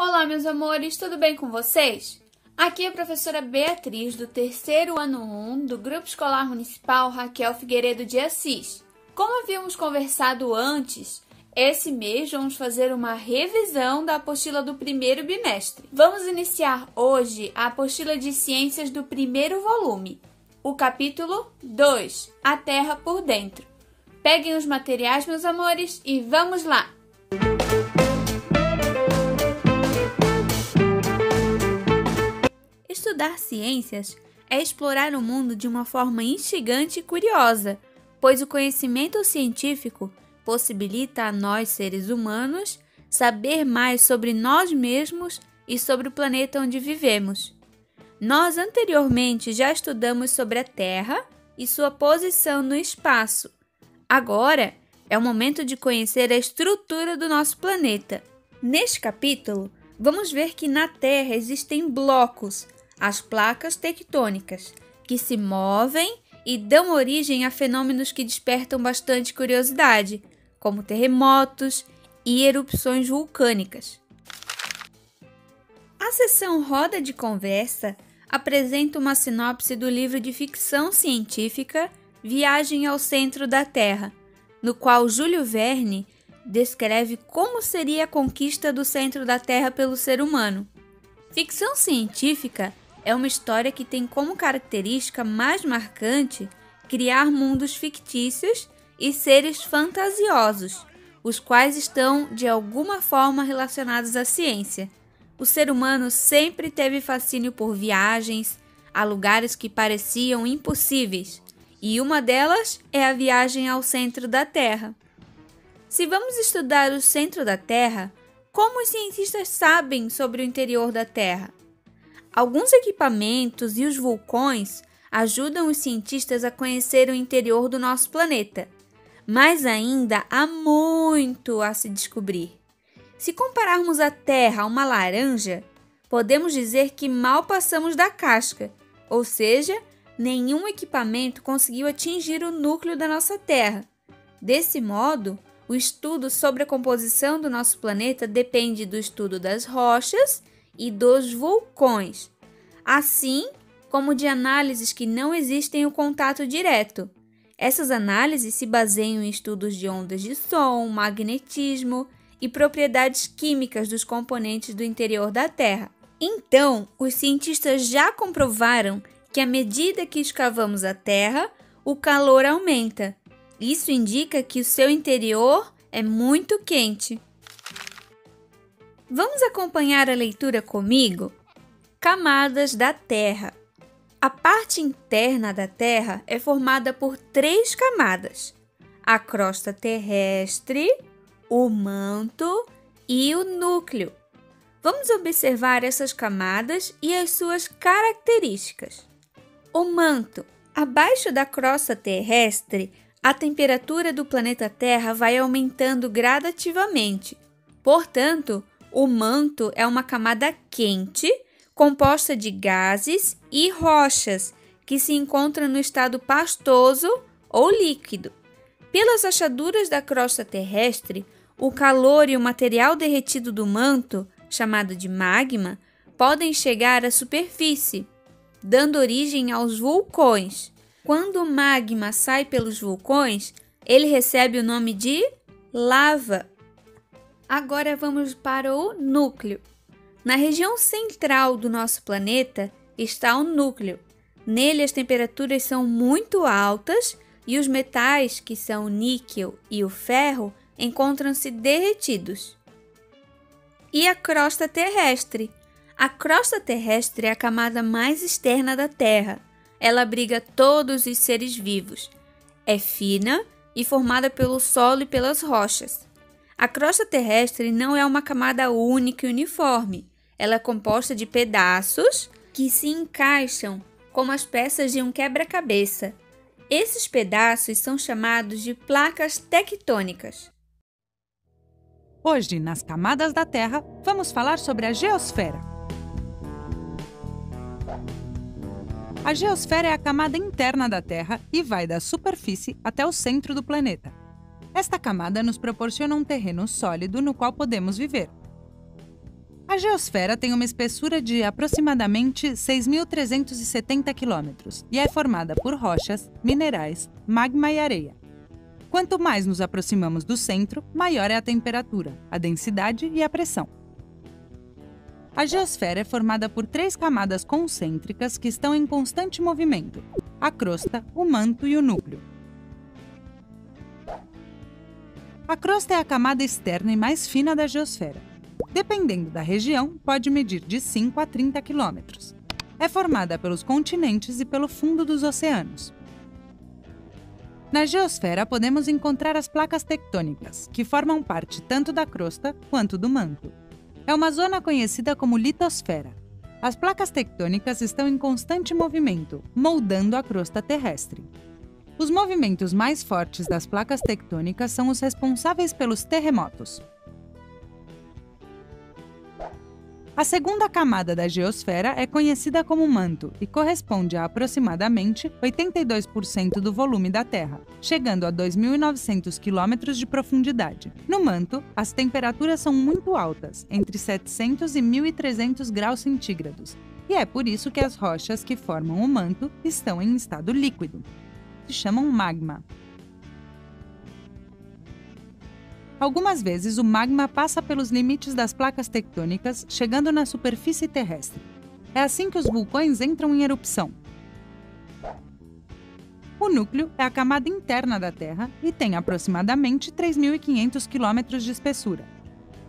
Olá, meus amores, tudo bem com vocês? Aqui é a professora Beatriz, do terceiro ano 1 do Grupo Escolar Municipal Raquel Figueiredo de Assis. Como havíamos conversado antes, esse mês vamos fazer uma revisão da apostila do primeiro bimestre. Vamos iniciar hoje a apostila de ciências do primeiro volume, o capítulo 2, A Terra por Dentro. Peguem os materiais, meus amores, e vamos lá! Estudar ciências é explorar o mundo de uma forma instigante e curiosa, pois o conhecimento científico possibilita a nós, seres humanos, saber mais sobre nós mesmos e sobre o planeta onde vivemos. Nós anteriormente já estudamos sobre a Terra e sua posição no espaço. Agora é o momento de conhecer a estrutura do nosso planeta. Neste capítulo, vamos ver que na Terra existem blocos, as placas tectônicas, que se movem e dão origem a fenômenos que despertam bastante curiosidade, como terremotos e erupções vulcânicas. A seção Roda de Conversa apresenta uma sinopse do livro de ficção científica Viagem ao Centro da Terra, no qual Júlio Verne descreve como seria a conquista do centro da Terra pelo ser humano. Ficção científica é uma história que tem como característica mais marcante criar mundos fictícios e seres fantasiosos, os quais estão de alguma forma relacionados à ciência. O ser humano sempre teve fascínio por viagens a lugares que pareciam impossíveis, e uma delas é a viagem ao centro da Terra. Se vamos estudar o centro da Terra, como os cientistas sabem sobre o interior da Terra? Alguns equipamentos e os vulcões ajudam os cientistas a conhecer o interior do nosso planeta, mas ainda há muito a se descobrir. Se compararmos a Terra a uma laranja, podemos dizer que mal passamos da casca, ou seja, nenhum equipamento conseguiu atingir o núcleo da nossa Terra. Desse modo, o estudo sobre a composição do nosso planeta depende do estudo das rochas e dos vulcões, assim como de análises que não existem o contato direto. Essas análises se baseiam em estudos de ondas de som, magnetismo e propriedades químicas dos componentes do interior da Terra. Então, os cientistas já comprovaram que à medida que escavamos a Terra, o calor aumenta. Isso indica que o seu interior é muito quente. Vamos acompanhar a leitura comigo? Camadas da Terra. A parte interna da Terra é formada por 3 camadas: a crosta terrestre, o manto e o núcleo. Vamos observar essas camadas e as suas características. O manto. Abaixo da crosta terrestre, a temperatura do planeta Terra vai aumentando gradativamente. Portanto, o manto é uma camada quente, composta de gases e rochas, que se encontram no estado pastoso ou líquido. Pelas rachaduras da crosta terrestre, o calor e o material derretido do manto, chamado de magma, podem chegar à superfície, dando origem aos vulcões. Quando o magma sai pelos vulcões, ele recebe o nome de lava. Agora vamos para o núcleo. Na região central do nosso planeta está o núcleo. Nele as temperaturas são muito altas e os metais, que são o níquel e o ferro, encontram-se derretidos. E a crosta terrestre? A crosta terrestre é a camada mais externa da Terra. Ela abriga todos os seres vivos. É fina e formada pelo solo e pelas rochas. A crosta terrestre não é uma camada única e uniforme. Ela é composta de pedaços que se encaixam como as peças de um quebra-cabeça. Esses pedaços são chamados de placas tectônicas. Hoje, nas Camadas da Terra, vamos falar sobre a geosfera. A geosfera é a camada interna da Terra e vai da superfície até o centro do planeta. Esta camada nos proporciona um terreno sólido no qual podemos viver. A geosfera tem uma espessura de aproximadamente 6.370 km e é formada por rochas, minerais, magma e areia. Quanto mais nos aproximamos do centro, maior é a temperatura, a densidade e a pressão. A geosfera é formada por 3 camadas concêntricas que estão em constante movimento: a crosta, o manto e o núcleo. A crosta é a camada externa e mais fina da geosfera. Dependendo da região, pode medir de 5 a 30 km. É formada pelos continentes e pelo fundo dos oceanos. Na geosfera, podemos encontrar as placas tectônicas, que formam parte tanto da crosta quanto do manto. É uma zona conhecida como litosfera. As placas tectônicas estão em constante movimento, moldando a crosta terrestre. Os movimentos mais fortes das placas tectônicas são os responsáveis pelos terremotos. A segunda camada da geosfera é conhecida como manto e corresponde a aproximadamente 82% do volume da Terra, chegando a 2.900 km de profundidade. No manto, as temperaturas são muito altas, entre 700 e 1.300 graus centígrados, e é por isso que as rochas que formam o manto estão em estado líquido. Se chamam magma. Algumas vezes, o magma passa pelos limites das placas tectônicas, chegando na superfície terrestre. É assim que os vulcões entram em erupção. O núcleo é a camada interna da Terra e tem aproximadamente 3.500 km de espessura.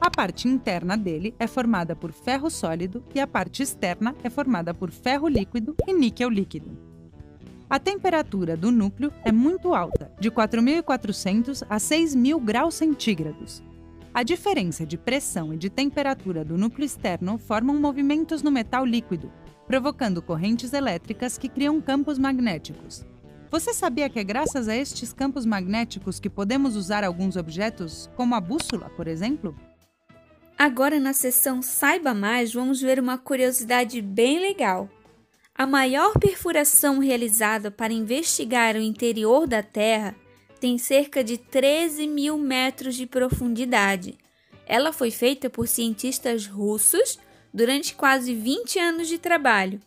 A parte interna dele é formada por ferro sólido e a parte externa é formada por ferro líquido e níquel líquido. A temperatura do núcleo é muito alta, de 4.400 a 6.000 graus centígrados. A diferença de pressão e de temperatura do núcleo externo formam movimentos no metal líquido, provocando correntes elétricas que criam campos magnéticos. Você sabia que é graças a estes campos magnéticos que podemos usar alguns objetos, como a bússola, por exemplo? Agora, na seção Saiba Mais, vamos ver uma curiosidade bem legal. A maior perfuração realizada para investigar o interior da Terra tem cerca de 13.000 metros de profundidade. Ela foi feita por cientistas russos durante quase 20 anos de trabalho.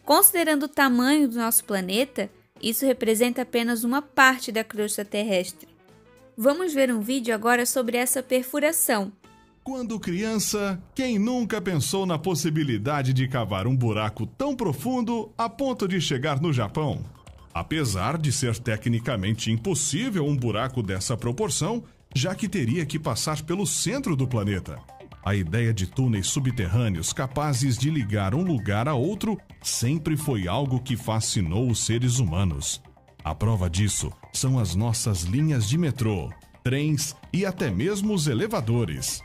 Considerando o tamanho do nosso planeta, isso representa apenas uma parte da crosta terrestre. Vamos ver um vídeo agora sobre essa perfuração. Quando criança, quem nunca pensou na possibilidade de cavar um buraco tão profundo a ponto de chegar no Japão? Apesar de ser tecnicamente impossível um buraco dessa proporção, já que teria que passar pelo centro do planeta. A ideia de túneis subterrâneos capazes de ligar um lugar a outro sempre foi algo que fascinou os seres humanos. A prova disso são as nossas linhas de metrô, trens e até mesmo os elevadores.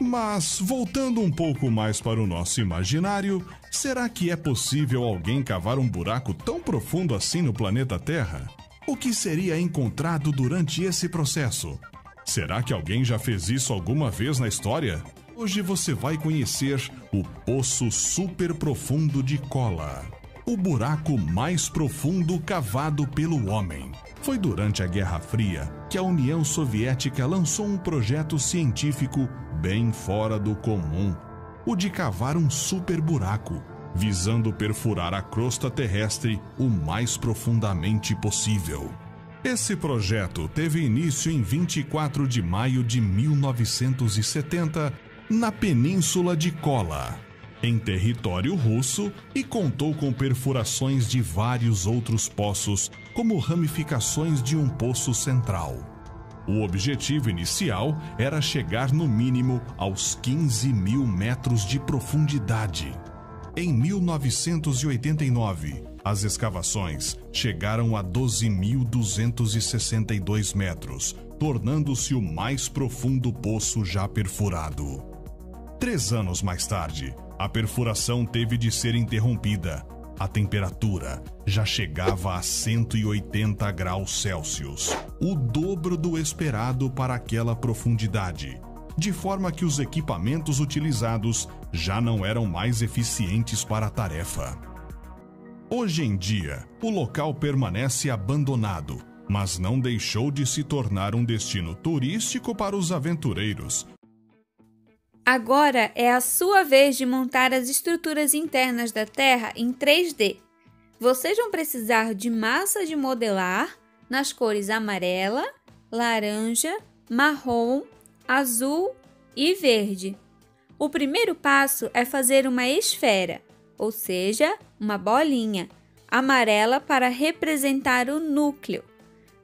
Mas, voltando um pouco mais para o nosso imaginário, será que é possível alguém cavar um buraco tão profundo assim no planeta Terra? O que seria encontrado durante esse processo? Será que alguém já fez isso alguma vez na história? Hoje você vai conhecer o Poço Super Profundo de Kola, o buraco mais profundo cavado pelo homem. Foi durante a Guerra Fria que a União Soviética lançou um projeto científico bem fora do comum, o de cavar um super buraco, visando perfurar a crosta terrestre o mais profundamente possível. Esse projeto teve início em 24 de maio de 1970, na Península de Kola, em território russo, e contou com perfurações de vários outros poços, como ramificações de um poço central. O objetivo inicial era chegar no mínimo aos 15.000 metros de profundidade. Em 1989, as escavações chegaram a 12.262 metros, tornando-se o mais profundo poço já perfurado. 3 anos mais tarde, a perfuração teve de ser interrompida. A temperatura já chegava a 180 graus Celsius, o dobro do esperado para aquela profundidade, de forma que os equipamentos utilizados já não eram mais eficientes para a tarefa. Hoje em dia, o local permanece abandonado, mas não deixou de se tornar um destino turístico para os aventureiros. Agora é a sua vez de montar as estruturas internas da Terra em 3D. Vocês vão precisar de massa de modelar nas cores amarela, laranja, marrom, azul e verde. O primeiro passo é fazer uma esfera, ou seja, uma bolinha, amarela para representar o núcleo.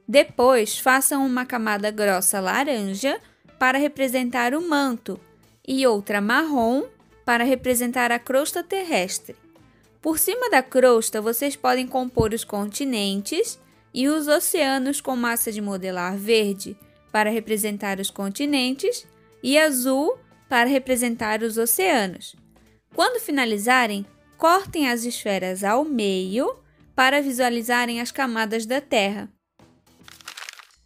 Depois, façam uma camada grossa laranja para representar o manto e outra marrom para representar a crosta terrestre. Por cima da crosta, vocês podem compor os continentes e os oceanos com massa de modelar verde para representar os continentes e azul para representar os oceanos. Quando finalizarem, cortem as esferas ao meio para visualizarem as camadas da Terra.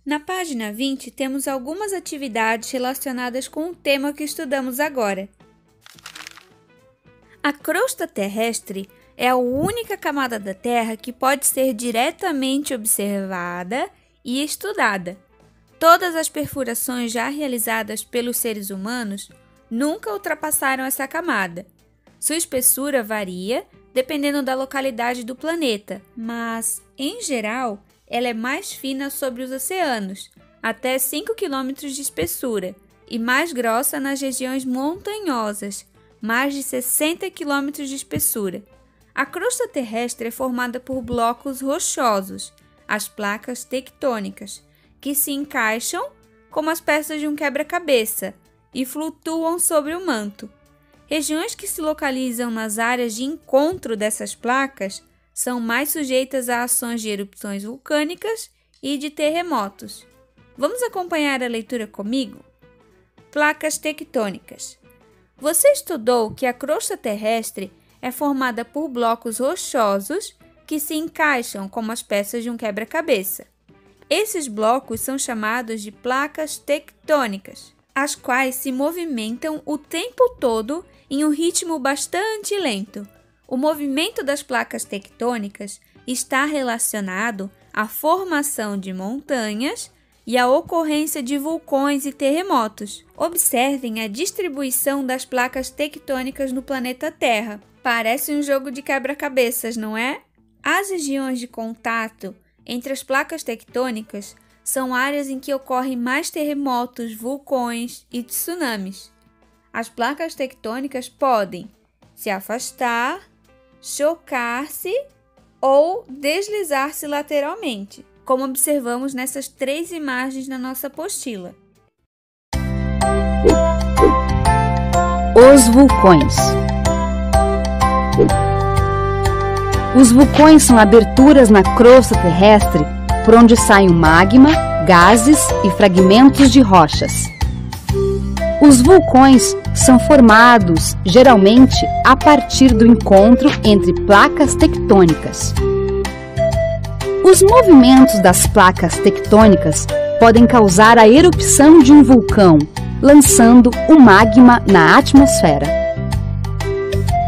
Na página 20, temos algumas atividades relacionadas com o tema que estudamos agora. A crosta terrestre é a única camada da Terra que pode ser diretamente observada e estudada. Todas as perfurações já realizadas pelos seres humanos nunca ultrapassaram essa camada. Sua espessura varia dependendo da localidade do planeta, mas, em geral, ela é mais fina sobre os oceanos, até 5 km de espessura, e mais grossa nas regiões montanhosas, mais de 60 km de espessura. A crosta terrestre é formada por blocos rochosos, as placas tectônicas, que se encaixam como as peças de um quebra-cabeça e flutuam sobre o manto. Regiões que se localizam nas áreas de encontro dessas placas são mais sujeitas a ações de erupções vulcânicas e de terremotos. Vamos acompanhar a leitura comigo? Placas tectônicas. Você estudou que a crosta terrestre é formada por blocos rochosos que se encaixam como as peças de um quebra-cabeça. Esses blocos são chamados de placas tectônicas, as quais se movimentam o tempo todo em um ritmo bastante lento. O movimento das placas tectônicas está relacionado à formação de montanhas e à ocorrência de vulcões e terremotos. Observem a distribuição das placas tectônicas no planeta Terra. Parece um jogo de quebra-cabeças, não é? As regiões de contato entre as placas tectônicas são áreas em que ocorrem mais terremotos, vulcões e tsunamis. As placas tectônicas podem se afastar, chocar-se ou deslizar-se lateralmente, como observamos nessas 3 imagens na nossa apostila. Os vulcões. Os vulcões são aberturas na crosta terrestre por onde sai o magma, gases e fragmentos de rochas. Os vulcões são formados, geralmente, a partir do encontro entre placas tectônicas. Os movimentos das placas tectônicas podem causar a erupção de um vulcão, lançando o magma na atmosfera.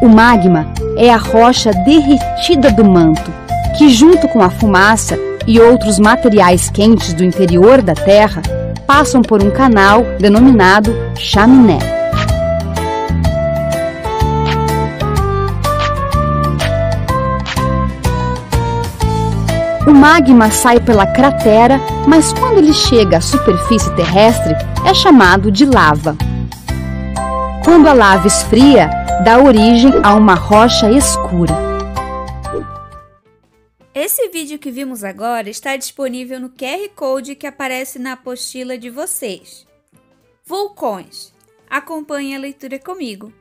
O magma é a rocha derretida do manto, que, junto com a fumaça e outros materiais quentes do interior da Terra, passam por um canal denominado chaminé. O magma sai pela cratera, mas quando ele chega à superfície terrestre, é chamado de lava. Quando a lava esfria, dá origem a uma rocha escura. Esse vídeo que vimos agora está disponível no QR Code que aparece na apostila de vocês. Vulcões. Acompanhe a leitura comigo.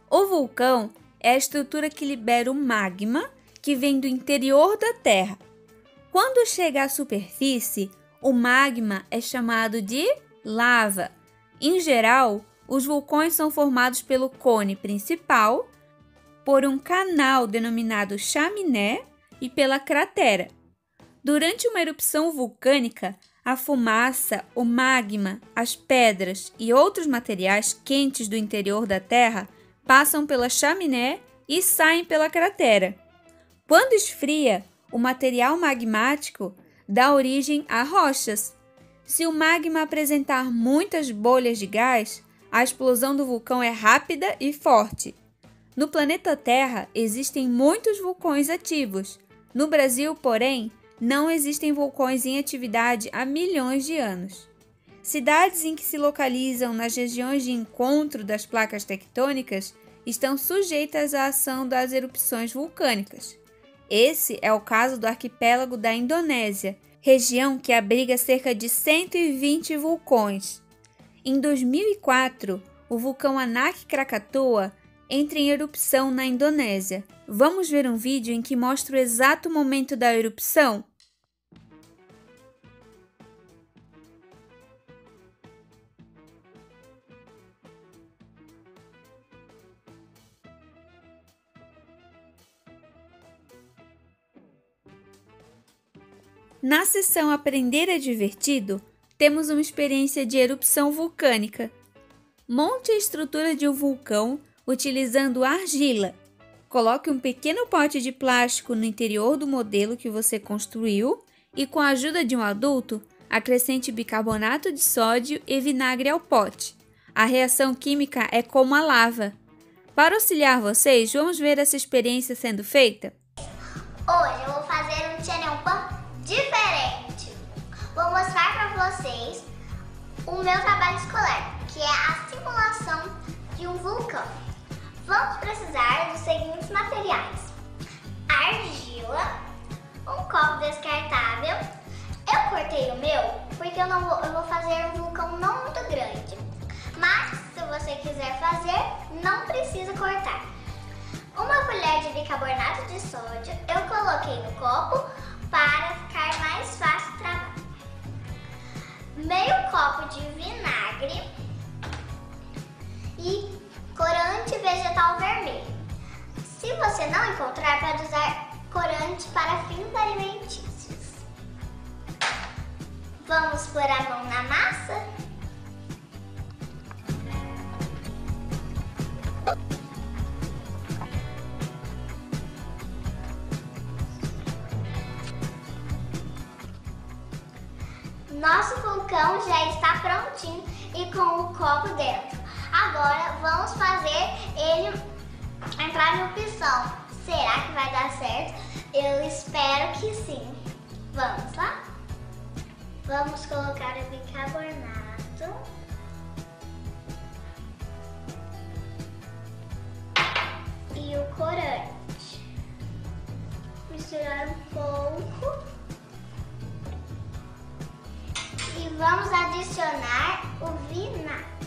O vulcão é a estrutura que libera o magma que vem do interior da Terra. Quando chega à superfície, o magma é chamado de lava. Em geral, os vulcões são formados pelo cone principal, por um canal denominado chaminé e pela cratera. Durante uma erupção vulcânica, a fumaça, o magma, as pedras e outros materiais quentes do interior da Terra passam pela chaminé e saem pela cratera. Quando esfria, o material magmático dá origem a rochas. Se o magma apresentar muitas bolhas de gás, A explosão do vulcão é rápida e forte. No planeta Terra existem muitos vulcões ativos. No Brasil, porém, não existem vulcões em atividade há milhões de anos. Cidades em que se localizam nas regiões de encontro das placas tectônicas estão sujeitas à ação das erupções vulcânicas. Esse é o caso do arquipélago da Indonésia, região que abriga cerca de 120 vulcões. Em 2004, o vulcão Anak Krakatoa entra em erupção na Indonésia. Vamos ver um vídeo em que mostra o exato momento da erupção? Na seção Aprender é Divertido, temos uma experiência de erupção vulcânica. Monte a estrutura de um vulcão utilizando argila. Coloque um pequeno pote de plástico no interior do modelo que você construiu e, com a ajuda de um adulto, acrescente bicarbonato de sódio e vinagre ao pote. A reação química é como a lava. Para auxiliar vocês, vamos ver essa experiência sendo feita? Hoje eu vou fazer um tchananpã diferente. Vou mostrar para vocês o meu trabalho escolar, que é a simulação de um vulcão. Vamos precisar dos seguintes materiais: argila, um copo descartável. Eu cortei o meu porque eu vou fazer um vulcão não muito grande, mas se você quiser fazer, não precisa cortar. Uma colher de bicarbonato de sódio eu coloquei no copo para ficar mais fácil o trabalho. Meio copo de vinagre e corante vegetal vermelho. Se você não encontrar, pode usar corante para fins alimentícios. Vamos pôr a mão na massa. Nosso vulcão já está prontinho e com o copo dentro. Agora vamos fazer ele entrar em erupção. Será que vai dar certo? Eu espero que sim. Vamos lá? Vamos colocar o bicarbonato. E o corante. Misturar um pouco. E vamos adicionar o vinagre.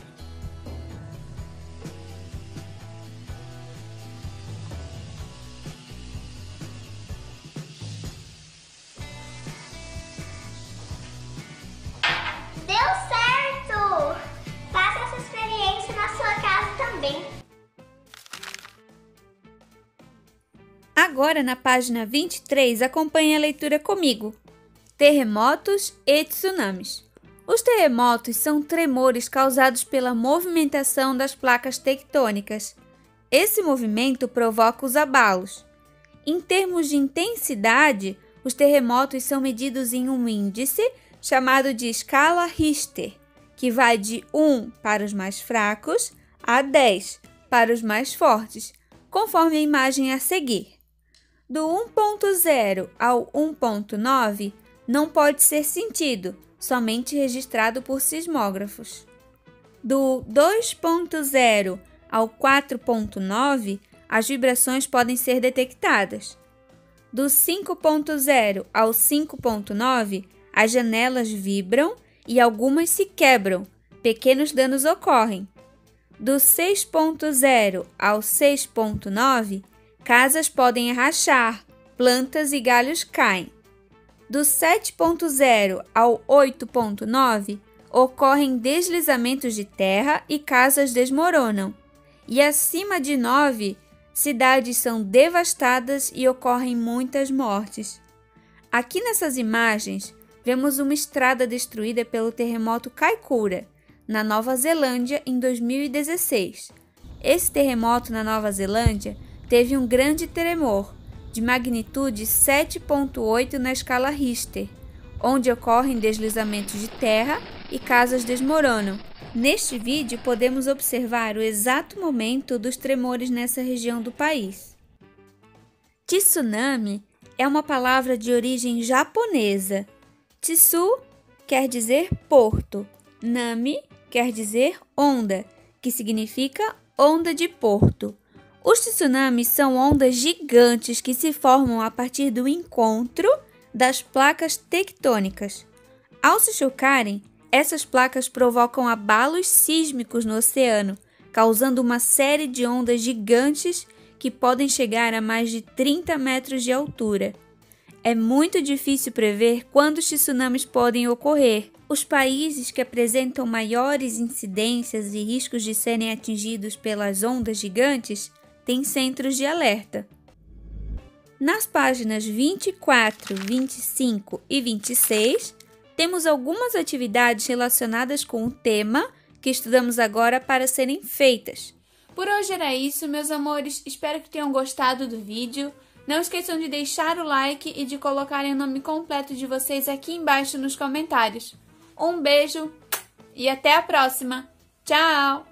Deu certo! Faça essa experiência na sua casa também. Agora, na página 23, acompanhe a leitura comigo. Terremotos e tsunamis. Os terremotos são tremores causados pela movimentação das placas tectônicas. Esse movimento provoca os abalos. Em termos de intensidade, os terremotos são medidos em um índice chamado de escala Richter, que vai de 1 para os mais fracos a 10 para os mais fortes, conforme a imagem a seguir. Do 1.0 ao 1.9, não pode ser sentido, somente registrado por sismógrafos. Do 2.0 ao 4.9, as vibrações podem ser detectadas. Do 5.0 ao 5.9, as janelas vibram e algumas se quebram, pequenos danos ocorrem. Do 6.0 ao 6.9, casas podem rachar, plantas e galhos caem. Do 7.0 ao 8.9, ocorrem deslizamentos de terra e casas desmoronam. E acima de 9, cidades são devastadas e ocorrem muitas mortes. Aqui nessas imagens, vemos uma estrada destruída pelo terremoto Kaikoura, na Nova Zelândia, em 2016. Esse terremoto na Nova Zelândia teve um grande tremor, de magnitude 7.8 na escala Richter, onde ocorrem deslizamentos de terra e casas desmoronam. Neste vídeo, podemos observar o exato momento dos tremores nessa região do país. Tsunami é uma palavra de origem japonesa. Tsu quer dizer porto, nami quer dizer onda, que significa onda de porto. Os tsunamis são ondas gigantes que se formam a partir do encontro das placas tectônicas. Ao se chocarem, essas placas provocam abalos sísmicos no oceano, causando uma série de ondas gigantes que podem chegar a mais de 30 metros de altura. É muito difícil prever quando os tsunamis podem ocorrer. Os países que apresentam maiores incidências e riscos de serem atingidos pelas ondas gigantes têm centros de alerta. Nas páginas 24, 25 e 26, temos algumas atividades relacionadas com o tema que estudamos agora para serem feitas. Por hoje era isso, meus amores. Espero que tenham gostado do vídeo. Não esqueçam de deixar o like e de colocarem o nome completo de vocês aqui embaixo nos comentários. Um beijo e até a próxima. Tchau!